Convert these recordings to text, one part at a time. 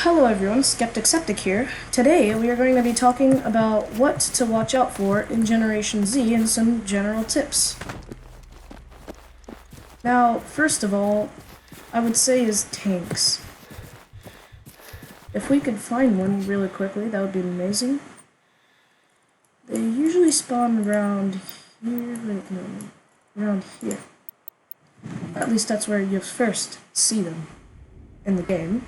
Hello everyone, SkepticSeptic here. Today we are going to be talking about what to watch out for in Generation Z and some general tips. Now, first of all, I would say is tanks. If we could find one really quickly, that would be amazing. They usually spawn around here, around here. At least that's where you first see them in the game.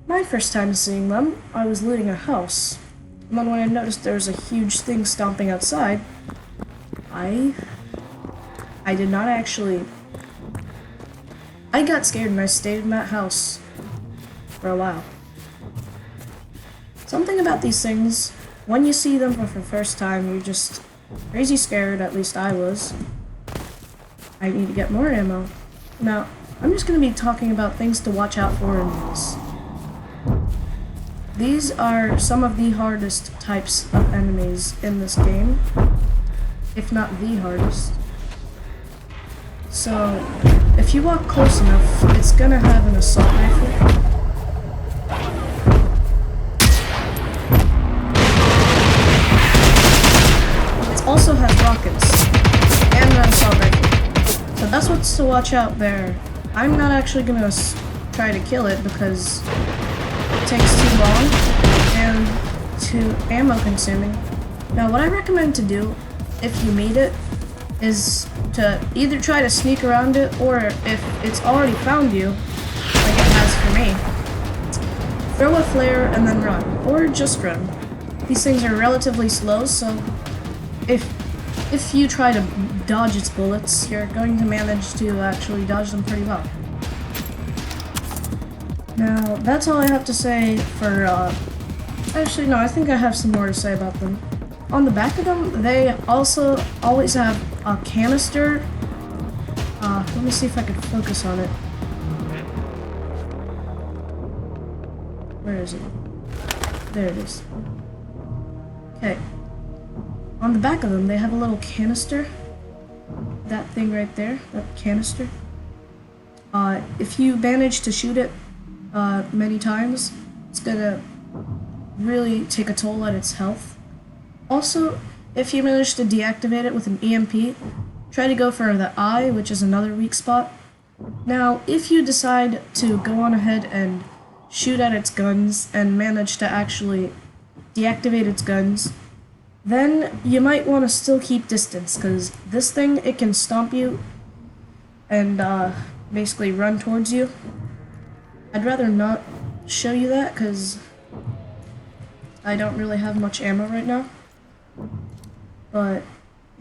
My first time seeing them, I was looting a house, and then when I noticed there was a huge thing stomping outside, I did not actually... I got scared and I stayed in that house for a while. Something about these things, when you see them for the first time, you're just crazy scared, at least I was. I need to get more ammo. Now, I'm just going to be talking about things to watch out for in this. These are some of the hardest types of enemies in this game, if not the hardest. So, if you walk close enough, it's gonna have an assault rifle. It also has rockets, and an assault rifle. So that's what's to watch out there. I'm not actually gonna try to kill it because it takes too long and too ammo consuming. Now what I recommend to do if you meet it is to either try to sneak around it, or if it's already found you, like it has for me, throw a flare and then run, or just run. These things are relatively slow, so if you try to dodge its bullets, you're going to manage to actually dodge them pretty well. Now, that's all I have to say for, actually, no, I think I have some more to say about them. On the back of them, they also always have a canister. Let me see if I can focus on it. Where is it? There it is. Okay. On the back of them, they have a little canister. That thing right there, that canister. If you manage to shoot it many times, it's gonna really take a toll on its health. Also, if you manage to deactivate it with an EMP, try to go for the eye, which is another weak spot. Now, if you decide to go on ahead and shoot at its guns and manage to actually deactivate its guns, then you might want to still keep distance, because this thing, it can stomp you and basically run towards you. I'd rather not show you that because I don't really have much ammo right now. But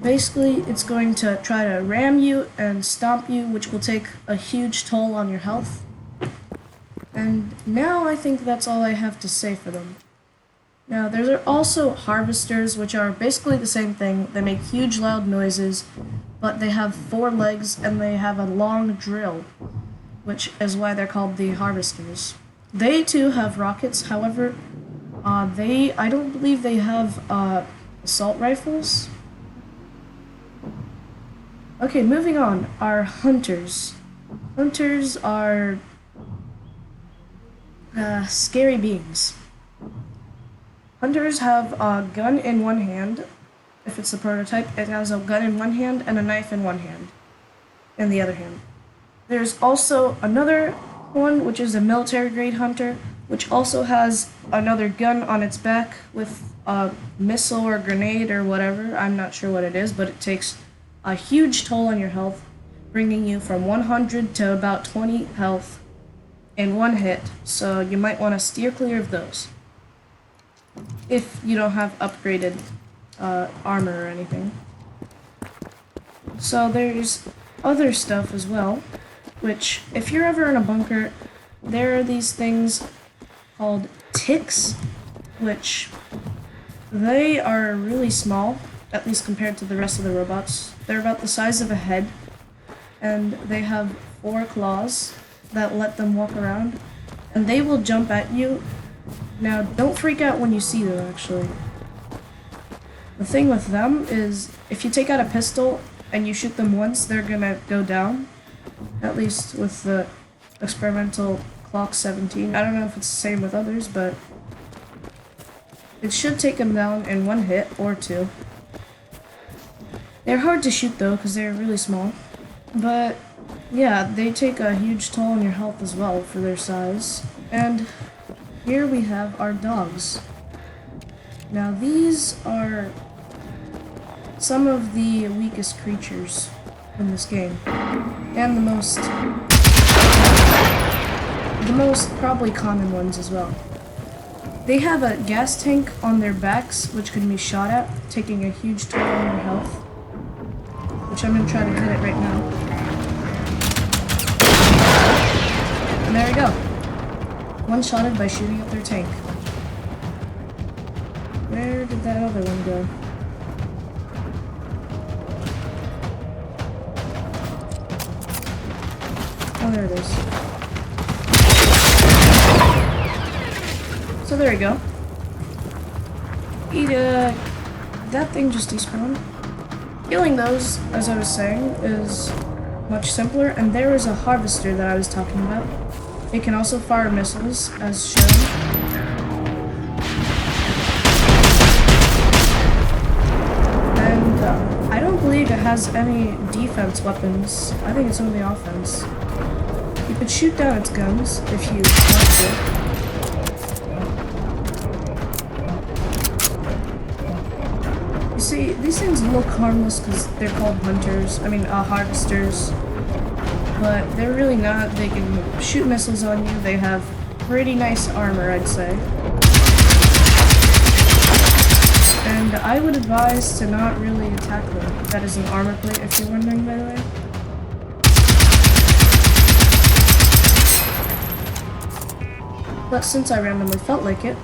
basically, it's going to try to ram you and stomp you, which will take a huge toll on your health. And now I think that's all I have to say for them. Now, there are also harvesters, which are basically the same thing. They make huge loud noises, but they have 4 legs and they have a long drill, which is why they're called the harvesters. They too have rockets, however, I don't believe they have assault rifles. Okay, moving on, are hunters. Hunters are scary beings. Hunters have a gun in one hand. If it's the prototype, it has a gun in one hand and a knife in one hand, in the other hand. There's also another one, which is a military-grade hunter, which also has another gun on its back with a missile or grenade or whatever. I'm not sure what it is, but it takes a huge toll on your health, bringing you from 100 to about 20 health in one hit, so you might want to steer clear of those if you don't have upgraded armor or anything. So there's other stuff as well, which, if you're ever in a bunker, there are these things called ticks, which they are really small, at least compared to the rest of the robots. They're about the size of a head, and they have 4 claws that let them walk around, and they will jump at you. Now, don't freak out when you see them, actually. The thing with them is, if you take out a pistol and you shoot them once, they're gonna go down. At least with the experimental Box 17. I don't know if it's the same with others, but it should take them down in one hit or two. They're hard to shoot though, because they're really small. But yeah, they take a huge toll on your health as well for their size. And here we have our dogs. Now these are some of the weakest creatures in this game. And the most probably common ones as well. They have a gas tank on their backs, which can be shot at, taking a huge toll on their health. Which I'm going to try to hit it right now. And there we go. One-shotted by shooting at their tank. Where did that other one go? Oh, there it is. So there we go. That thing just despawned. Killing those, as I was saying, is much simpler, and there is a harvester that I was talking about. It can also fire missiles, as shown. And I don't believe it has any defense weapons. I think it's only offense. You could shoot down its guns if you wanted to. See, these things look harmless because they're called harvesters, but they're really not. They can shoot missiles on you. They have pretty nice armor, I'd say. And I would advise to not really attack them. That is an armor plate, if you're wondering, by the way. But since I randomly felt like it,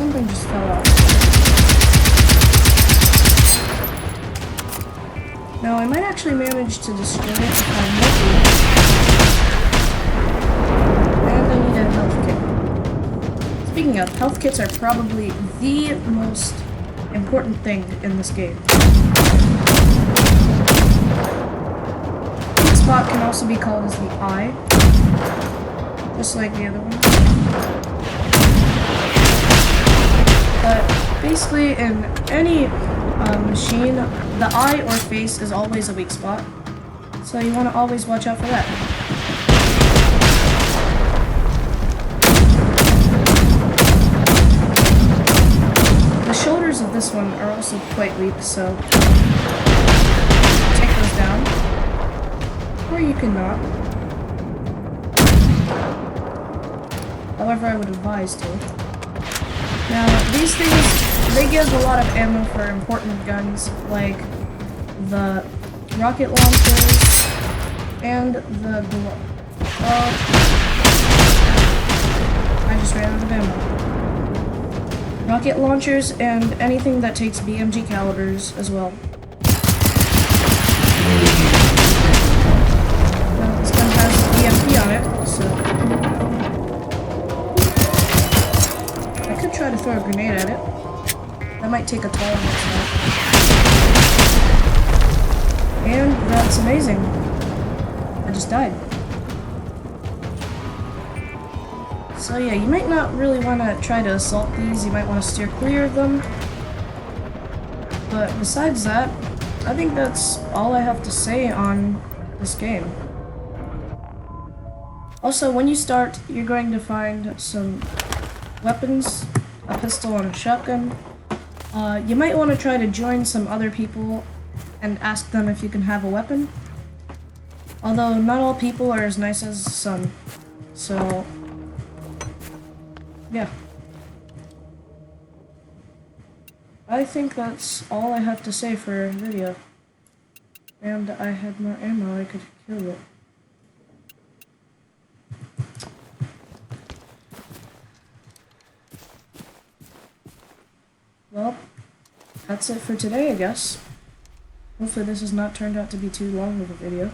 something just fell off. Now, I might actually manage to destroy it if I'm lucky. And I need a health kit. Speaking of, health kits are probably the most important thing in this game. This spot can also be called as the eye, just like the other one. But basically, in any machine, the eye or face is always a weak spot. So you want to always watch out for that. The shoulders of this one are also quite weak, so take those down. Or you can not. However, I would advise to. Now, these things, they give a lot of ammo for important guns, like the rocket launchers and the I just ran out of ammo. Rocket launchers and anything that takes BMG calibers as well. Now, this gun has EMP on it, so try to throw a grenade at it. That might take a toll on itself. And that's amazing. I just died. So yeah, you might not really want to try to assault these. You might want to steer clear of them. But besides that, I think that's all I have to say on this game. Also, when you start, you're going to find some weapons, a pistol and a shotgun. You might want to try to join some other people and ask them if you can have a weapon. Although not all people are as nice as some. So, yeah. I think that's all I have to say for a video. And I had more ammo, I could kill it. Well, that's it for today, I guess. Hopefully this has not turned out to be too long of a video.